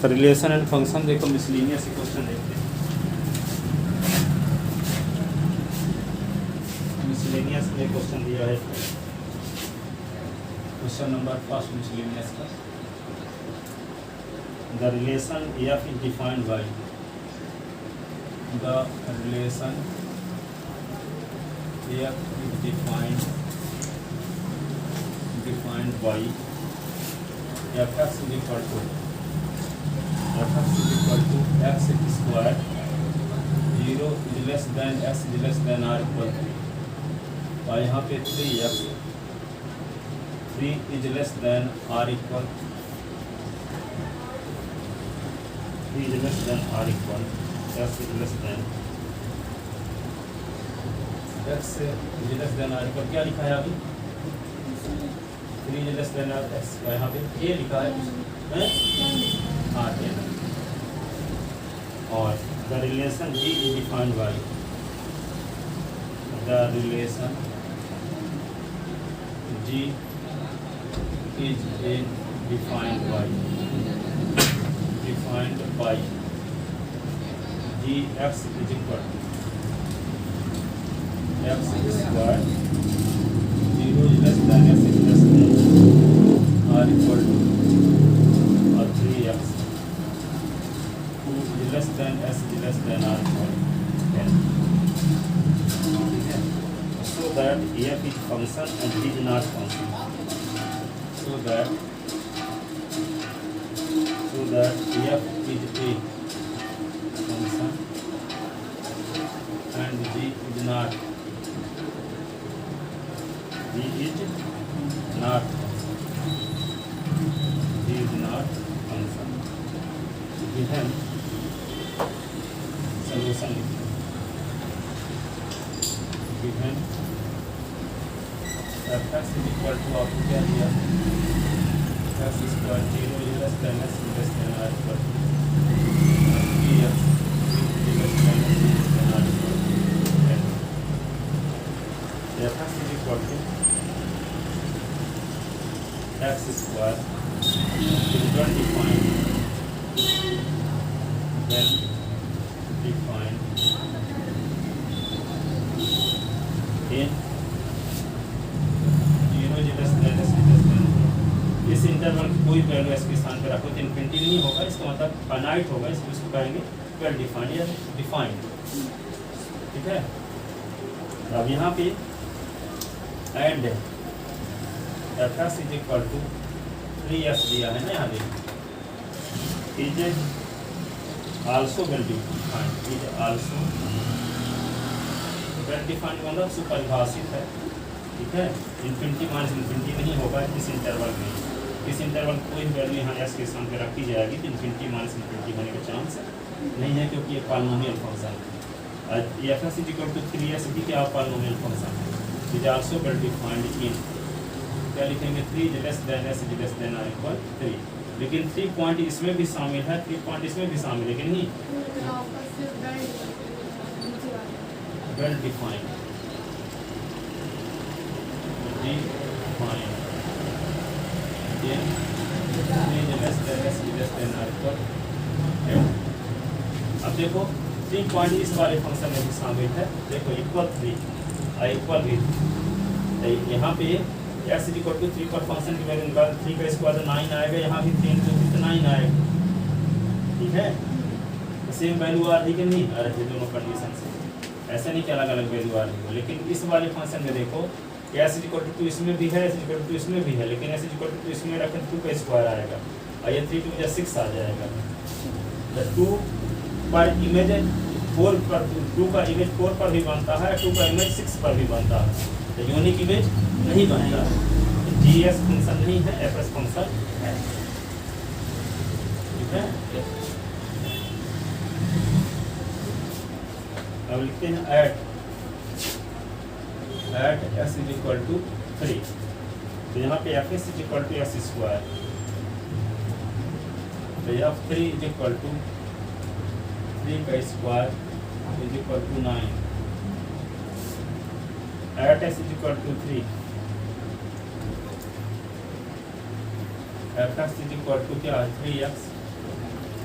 Relation and function देखो miscellaneous question देखते हैं। मिसलिनियस में क्वेश्चन दिया है, क्वेश्चन नंबर फर्स्ट मिसलिनियस का। The relation F is defined by the relation F is defined by F X is equal to x square 0 is less than x is less than r equal 3 और यहाँ पे 3x 3 is less than r equal 3 is less than r equal x is less than x is less than r equal क्या लिखा है अभी 3 is less than r x यहाँ पे a लिखा है हाँ a और the relation G is defined by the relation G is defined by G x is equal to x square 0 is less than x is less than r equal to 3x less than s is less than r equal 10. So that f is function and g is not function. So that f is a function and g is not function. Given solution given f(x) is equal to आपको क्या दिया x square 0 is less than s is less than r equal to 3x is less than s is less than r equal to 10. f(x) is equal to x square is well defined in 0 less than s less than इस interval की कोई value s के स्थान पर रखो तो infinity नहीं होगा, इसका मतलब फाइनाइट होगा, इसलिए उसको कहेंगे वेल डिफाइंड या डिफाइंड। ठीक है, अब यहाँ पे and f(x) is equal to 3s दिया है ना, यहाँ देखिए is also well defined, is also well defined मतलब सुपरिभाषित है। ठीक है, इन्फिनिटी माइनस इन्फिनिटी नहीं होगा इस इंटरवल में, इस इंटरवल कोई वैल्यू यहाँ s के स्थान पर रखी जाएगी तो इन्फिनिटी माइनस इन्फिनिटी होने का चांस नहीं है, क्योंकि ये पॉलिनोमियल फंक्शन है। f(x) is equal to 3s भी क्या पॉलिनोमियल फंक्शन है, is also well defined in क्या लिखेंगे 3 is less than s is less than r equal 3, लेकिन 3 पॉइंट इसमें भी शामिल है, 3 पॉइंट इसमें भी शामिल है कि नहीं, well defined अब देखो 3 पॉइंट इस वाले फंक्शन में भी शामिल है। देखो इक्वल 3 इक्वल भी यहाँ पे s इज इक्वल टू 3 पर फंक्शन की वैल्यू निकाल 3 का स्क्वायर तो 9 आएगा, यहाँ भी 3 तो 9 आएगा। ठीक है, सेम वैल्यू आ रही कि नहीं आ रही दोनों कंडीशन से, ऐसा नहीं कि अलग अलग वैल्यू आ रही हो। लेकिन इस वाले फंक्शन में देखो s इज इक्वल टू 2 इसमें भी है, s इज इक्वल टू 2 इसमें भी है, लेकिन s इज इक्वल टू 2 इसमें रखें 2 का स्क्वायर आएगा और ये 3 2 6 आ जाएगा। तो 2 पर इमेज 4 पर 2 का इमेज 4 पर भी बनता है, 2 का इमेज 6 पर भी बनता है, तो यूनिक इमेज नहीं बनता है। GS फंक्शन नहीं है, FS फंक्शन है। ठीक है, अब लिखते हैं at s is equal to 3, तो यहाँ पे f(s) is equal to s square, तो यहाँ 3 इज इक्वल टू 3 का square is equal to 9, at s is equal to 3 f(x) is equal to क्या है 3x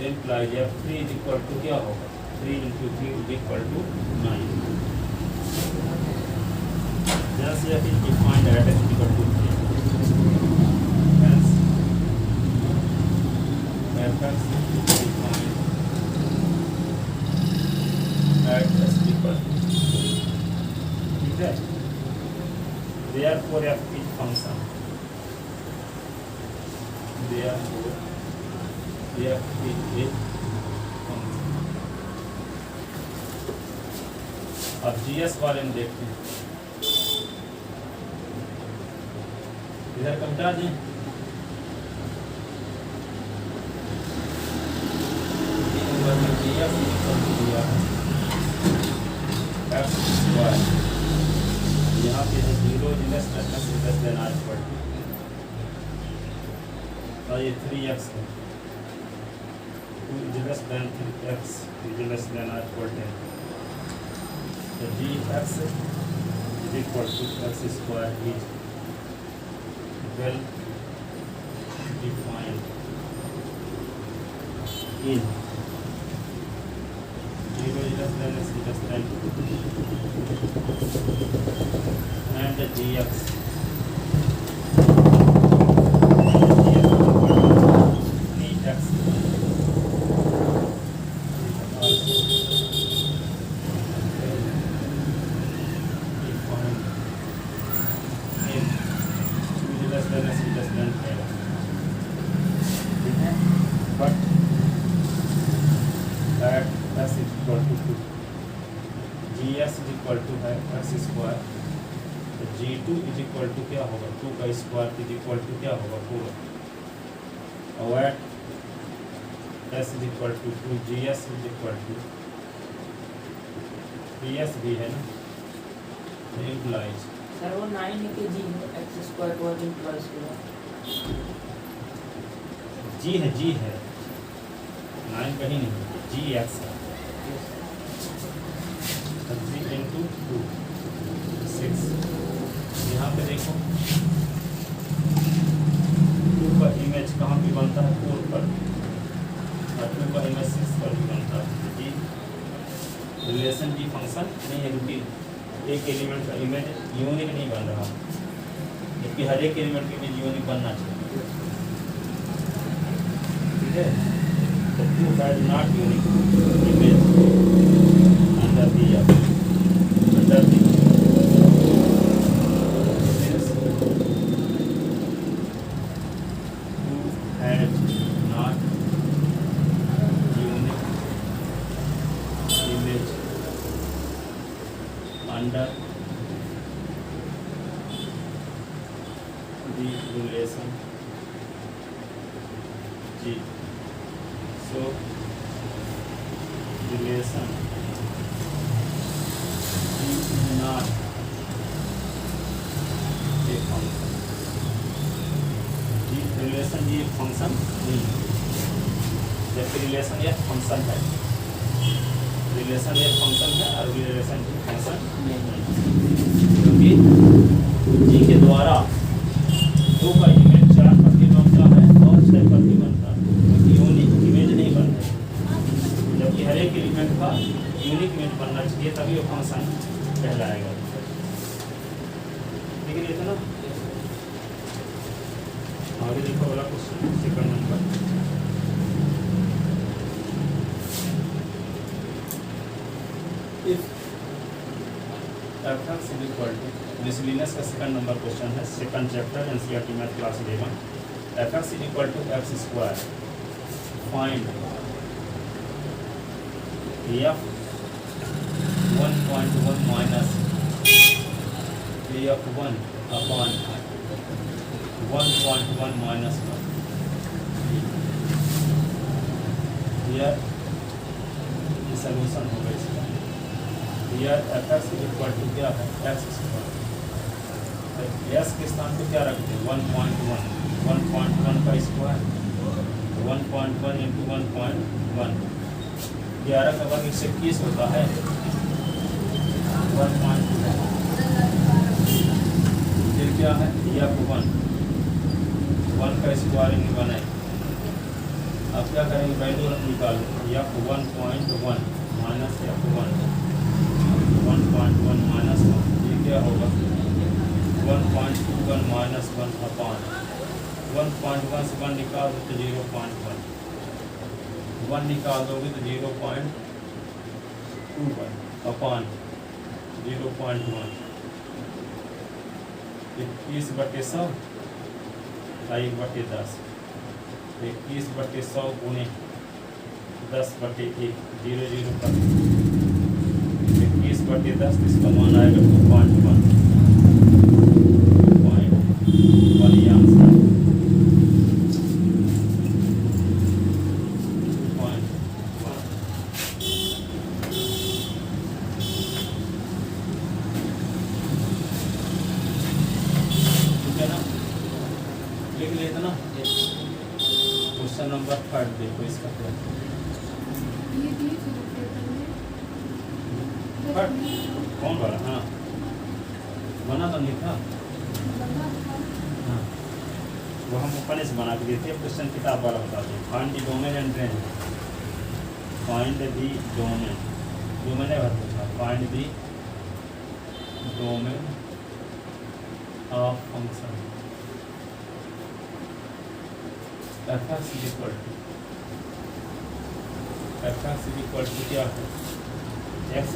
implies f3 is equal to क्या होगा 3 into 3 is equal to 9. Thus f is defined at x equal to 3. Hence fx is defined at x equal to 3. ठीक है. Therefore f is function. Therefore f is a function. अब GS वाले में देखते हैं. इधर कमटा दें. GS दिया है x स्क्वायर. यहाँ पे है 0 less than r equal to और ये 3x है 2 less than 3x 3 less than r equal to तो gx is equal to x square is well defined in 0 less than x less than 2 and the gx G2 is equal to क्या होगा 2 का square is equal to क्या होगा 4 और s is equal to 2 GS is equal to PS भी है ना implies sir वो 9 के जी x स्क्वायर को इम्प्लाइज किया जी है 9 कहीं नहीं GX है 3 into 2 6 यहाँ पे देखो 2 का इमेज कहाँ पे बनता है 4 पर और 2 का इमेज 6 पर भी बनता है जी रिलेशन की फंक्शन नहीं है रूटीन एक एलिमेंट का इमेज यूनिक नहीं बन रहा जबकि हर एक एलिमेंट की इमेज यूनिक बनना चाहिए ठीक है तो 2 has not unique image under the under the relation G. So relation G is not a function. G relation G एक फंक्शन नहीं है जबकि रिलेशन एक फंक्शन है रिलेशन एक फंक्शन है और रिलेशन की फंक्शन नहीं क्योंकि जी के द्वारा 2 का इमेज 4 पर भी बनता है और 6 पर भी बनता है क्योंकि यूनिक इमेज नहीं बन रही जबकि हर एक एलिमेंट का यूनिक इमेज बनना चाहिए तभी वो फंक्शन कहलाएगा लेकिन इतना आगे देखो अगला question second number if fx is equal to miscellaneous का सेकंड नंबर क्वेश्चन है second chapter NCERT math class 11 fx is equal to x square find f 1.1 minus f1 upon 1.1 minus 1 here solution होगा इसका यार fx is equal to क्या है x square s के स्थान पे क्या रखते हैं 1.1 का स्क्वायर 1.1 इंटू 1.1 11 का वर्ग 121 होता है 1.2 फिर क्या है f1 1 का स्क्वायर नहीं बने अब क्या करेंगे, वैल्यू निकालो, F1.1 माइनस F1 1.1 माइनस 1, ये क्या होगा 1.21 माइनस 1 अपान 1.1 से 1 निकाल दो तो 0.1, 1 निकाल दोगे तो 0.21 अपान 0.1, 21/100 1/10, 21/100 गुणे 10/1, 0 0 पर 21/10, इसका मान आएगा 2.1 ये आंसर 2.1। ठीक है ना, लिख लेते ना। क्वेश्चन नंबर 3 देखो इसका कौन वाला, हाँ बना तो नहीं था, हाँ वो हम ऊपर से बना के देते हैं, क्वेश्चन किताब वाला बताते हैं। Find the domain and range, find the domain, domain है भरपूर था, find the domain of function f(x) क्या है, x² +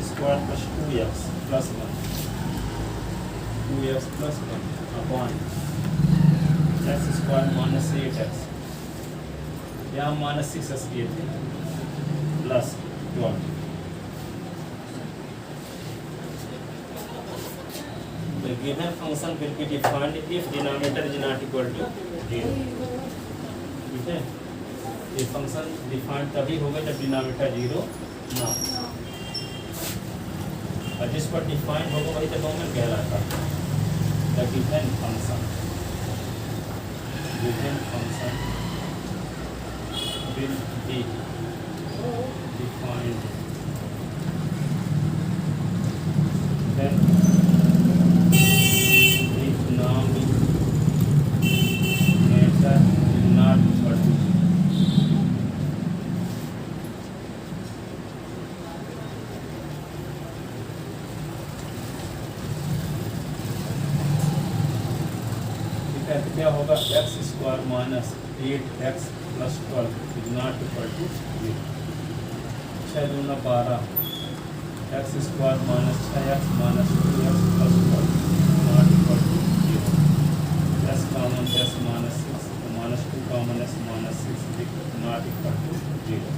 2x + 1 2x + 1 upon x² - 8x, यहाँ -6x दिए थे plus 12। The given function will be defined if denominator is not equal to 0। ठीक है, ये फंक्शन डिफाइंड तभी होगा जब डिनोमिनेटर 0 ना, और जिस पर डिफाइंड होगा वही तो डोमेन कहलाता है। The given function will be defined then denominator not equal to 0। क्या होगा, x² - 8x + 12 is not equal to 0। 6 दूना 12, x² - 6x - 2x + 12 not equal to 0। s common s -6 -2 common s -6 not equal to 0।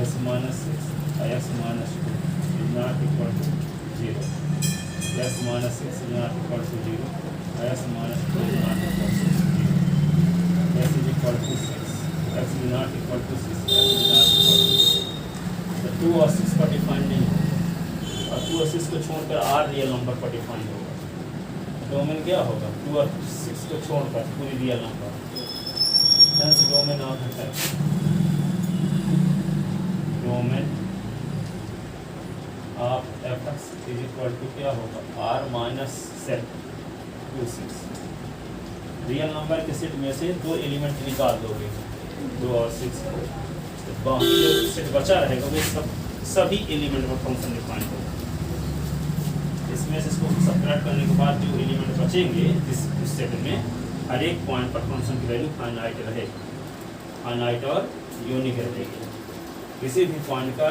s -6 x -2 is not equal to 0। s -6 is not equal to 0। s -2 is not equal to 0। s is equal to 6, x is not equal to 6, x is not equal to 6। तो 2 और 6 पर define नहीं होगा, और 2 और 6 को छोड़कर r real number पर डिफाइन होगा। डोमेन क्या होगा, 2 और 6 को छोड़कर पूरी real number, hence domain of f, domain of f(x) is equal to क्या होगा, r - सेट 2 6। रियल नंबर के सेट में से 2 एलिमेंट निकाल दोगे, 2 और 6, तो बाकी जो सेट बचा रहेगा वो सभी एलिमेंट में फंक्शन डिफाइन होगा। इसमें से इसको सबट्रैक्ट करने के बाद जो एलिमेंट बचेंगे इस सेट में, हर एक पॉइंट पर फंक्शन की वैल्यू फाइनाइट रहेगी, फाइनाइट और यूनिक रहेगी। किसी भी पॉइंट का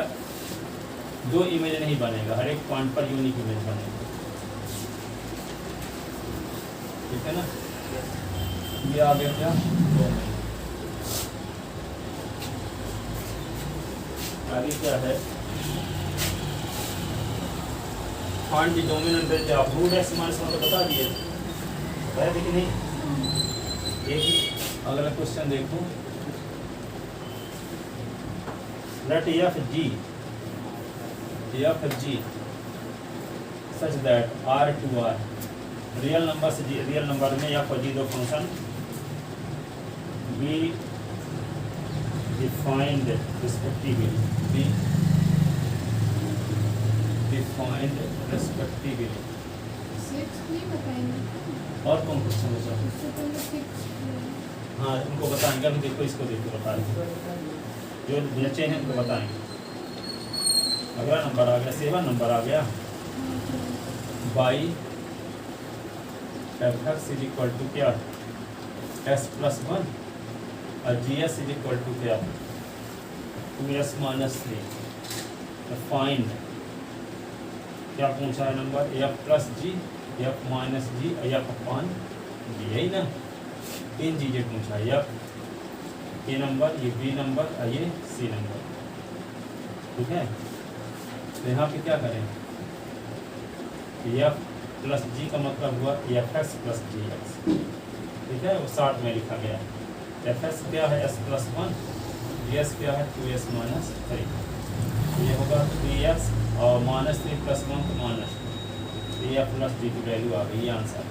2 इमेज नहीं बनेगा, हर एक पॉइंट पर यूनिक इमेज बनेगा। ठीक है ना, ये आ गया क्या, डोमेन। आगे क्या है, find the domain and range of root x - 1 तो बता दिए, बताया कि नहीं। एक अगला क्वेश्चन देखो, let f g such that r to r real number से रियल नंबर में या f g दो function be defined respectively, be defined respectively। 6 नहीं बताएंगे, और कौन क्वेश्चन बचा, इससे पहले 6 हाँ उनको बताएंगे, अभी देखो इसको देखो बता रहे जो बच्चे हैं उनको बताएंगे। अगला नंबर आ गया 7 नंबर आ गया by F X is equal to क्या एस प्लस 1 और G S is equal to क्या 2s माइनस 3। फाइंड क्या पूछा है number F plus G F minus G F upon G, यही ना 3 चीजें पूछा है। एफ ए नंबर, ये बी नंबर और ये सी नंबर, ठीक है। तो यहाँ पे क्या करें, एफ प्लस जी का मतलब हुआ एफ एक्स प्लस जी एक्स, ठीक है, वो 60 में लिखा गया है। एफ एक्स क्या है एस प्लस 1, जी एस क्या है 2s माइनस 3। ये होगा 3s और माइनस 3 प्लस 1 तो माइनस 3, एफ प्लस जी की वैल्यू आ गई, ये आंसर,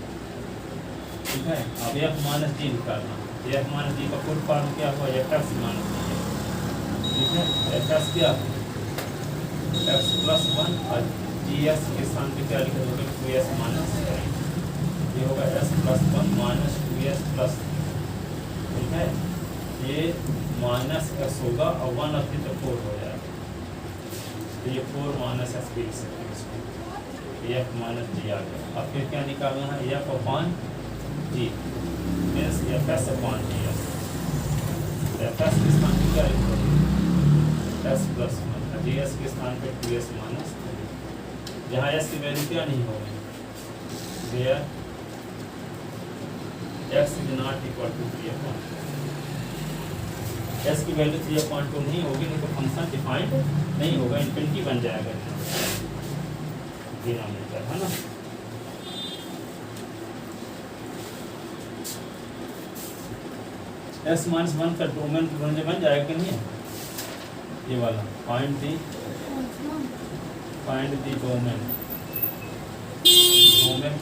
ठीक है। अब एफ माइनस जी निकालना, एफ माइनस जी का फुल फॉर्म क्या हुआ एफ एक्स माइनस जी, ठीक है। एफ एक्स क्या एक्स प्लस 1 और जी एस के स्थान पे क्या लिखा होगा 2s माइनस 3, ये होगा s plus 1 minus 2s plus, ठीक है। ये माइनस s होगा और 1 अपनी तो 4 हो जाएगा, तो ये 4 माइनस s भी लिख सकते हैं इसको, एफ माइनस जी आ गया। अब फिर क्या निकालना है F upon G means F S upon G S, F S के स्थान पे क्या लिखोगे एस प्लस 1, जी एस के स्थान पे 2s माइनस 3, जहाँ एस की वैल्यू क्या नहीं होगी, where X is not equal to 3/2, S की वैल्यू 3/2 नहीं होगी, नहीं तो फंक्शन डिफाइंड नहीं होगा, इनफिनिटी बन जाएगा डिनोमिनेटर, है ना। एस माइनस 1 का डोमेन बन जाएगा कि नहीं, ये वाला find the domain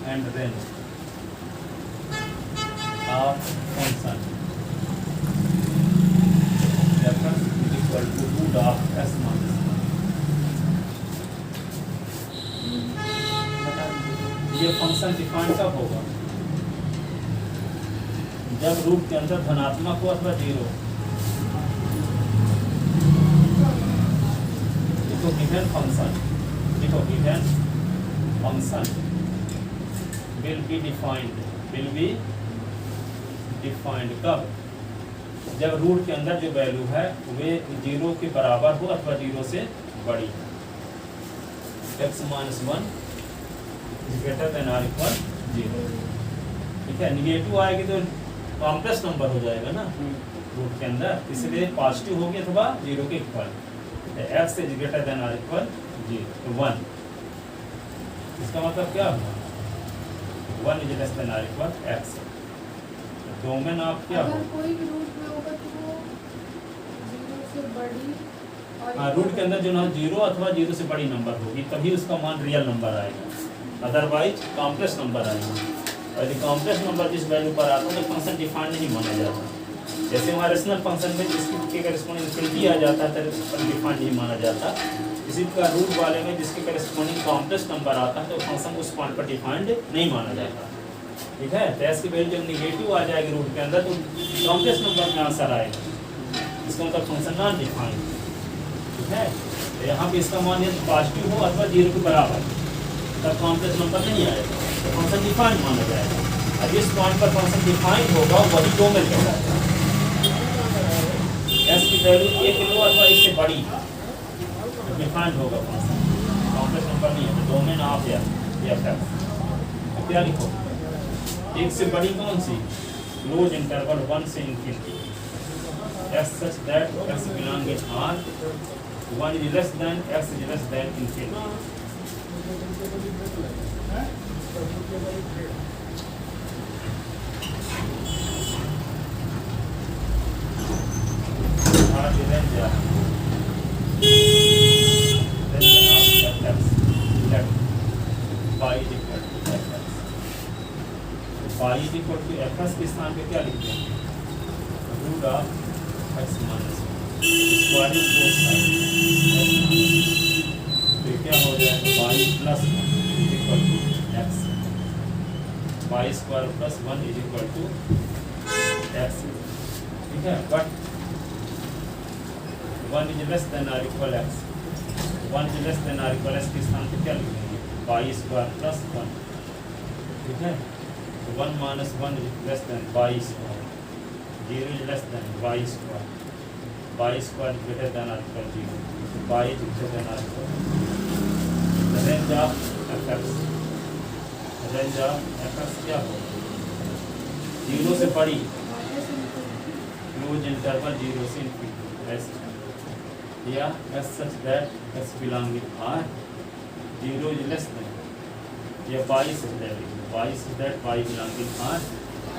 and range of function f is equal to root of s minus 1। ये फंक्शन डिफाइन कब होगा, जब रूट के अंदर धनात्मक हो अथवा 0। Given function will be defined कब, जब रूट के अंदर जो वैल्यू है वे 0 के बराबर हो अथवा 0 से बड़ी, x minus 1 greater than or equal 0, ठीक है। निगेटिव आएगी तो कॉम्प्लेक्स नंबर हो जाएगा ना रूट के अंदर, इसलिए पॉजिटिव होगी अथवा 0 के equal, x is greater than or equal 1, इसका मतलब क्या हुआ 1 is less than or equal x। Domain आप क्या अगर कोई भी रूट में होगा तो वो 0 से बड़ी, और रूट के अंदर जो ना 0 अथवा 0 से बड़ी नंबर होगी तभी उसका मान रियल नंबर आएगा, अदरवाइज कॉम्प्लेक्स नंबर आएगा। और यदि कॉम्प्लेक्स नंबर जिस वैल्यू पर आता है तो फंक्शन डिफाइंड नहीं माना जाता, जैसे हमारे रेशनल फंक्शन में जिसके करेस्पॉन्डिंग इनफिनिटी आ जाता है तो डिफाइंड नहीं माना जाता, इसी का रूट वाले में जिसके करेस्पॉन्डिंग कॉम्प्लेक्स नंबर आता है तो फंक्शन उस पॉइंट पर डिफाइंड नहीं माना जाता, ठीक है। तो इसकी वैल्यू जब निगेटिव आ जाएगी रूट के अंदर तो कॉम्प्लेक्स नंबर में आंसर आएगा, इसका मतलब फंक्शन नॉन डिफाइंड, ठीक है। तो यहाँ पे इसका मान यदि पॉजिटिव हो अथवा 0 के बराबर तब कॉम्प्लेक्स नंबर नहीं आएगा, तो फंक्शन डिफाइंड माना जाएगा। अब जिस पॉइंट पर फंक्शन डिफाइंड होगा वही डोमेन कहलाता है, एस की वैल्यू 1 लो अथवा इससे बड़ी डिफाइंड होगा फंक्शन, कॉम्प्लेक्स नंबर नहीं है, तो डोमेन ऑफ एफ तो क्या लिखो 1 से बड़ी कौन सी, क्लोज इंटरवल 1 से infinity, s such that x belong in R, 1 is less than x is less than infinity। fs के स्थान पे क्या लिखते हैं root of x minus squaring both side, तो क्या हो जाएगा y plus 1 is equal to x, y square plus 1 is equal to x, ठीक है, but 1 is less than or equal x, 1 is less than or equal x के स्थान पे क्या लिखेंगे, y square plus 1, ठीक है, 1 minus 1 is less than y square, 0 is less than y square is greater than or equal 0, y is greater than or equal. The range of fx क्या होगा, 0 से बड़ी, क्लोज इंटरवल 0 से infinity, ऐसे या as such that x belonging R 0 is less than, या y is that y belonging R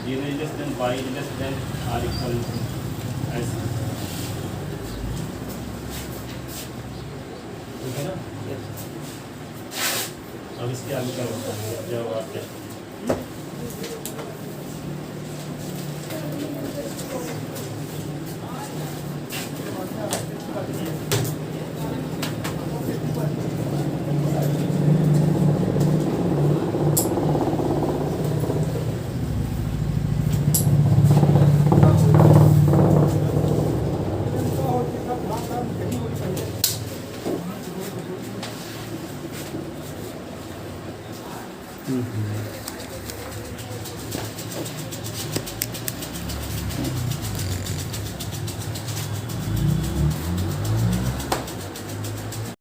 0 is less than y is less than R equal to, ऐसे, ठीक है ना। अब इसके आगे क्या होता है जब आप हम्म।